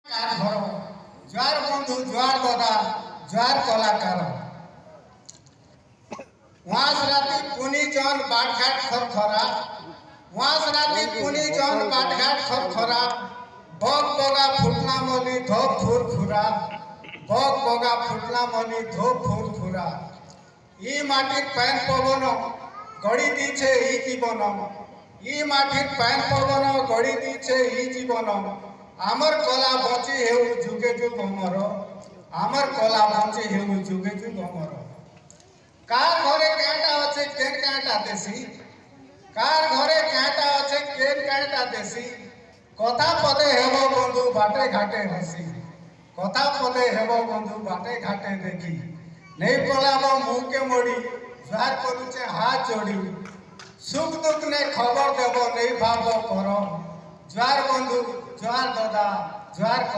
ঘর জোয়ার বন্ধু জোয়ার দাদা জোয়ার কলাকার ওয়াস রাতি পুনি জন বাটঘাট খরখরা ওয়াস রাতি পুনি জন বাটঘাট খরখরা বগ বগা ফুটলা মলি ধোপ ফুর ফুরা বগ বগা ফুটলা মলি ধোপ ফুর ফুরা ই মাটির প্যান পবন গড়ি দিছে ই জীবন ই মাটির প্যান পবন গড়ি দিছে ই জীবন আমার কলা বঞ্চি হেউ যুগে যুগ অমর আমার কলা বঞ্চি হেউ যুগে যুগ অমর কার ঘরে কাঁটা আছে কেন কাঁটা দেশি কার ঘরে কাঁটা আছে কেন কাঁটা দেশি কথা পদে হেব বন্ধু বাটে ঘাটে হসি কথা পদে হেব বন্ধু বাটে ঘাটে দেখি নেই পলাব মুখে মড়ি জোয়ার করুছে হাত जोड़ी सुख दुख ने खबर देव नहीं भाव कर जवार बंधु जवार दादा जवार।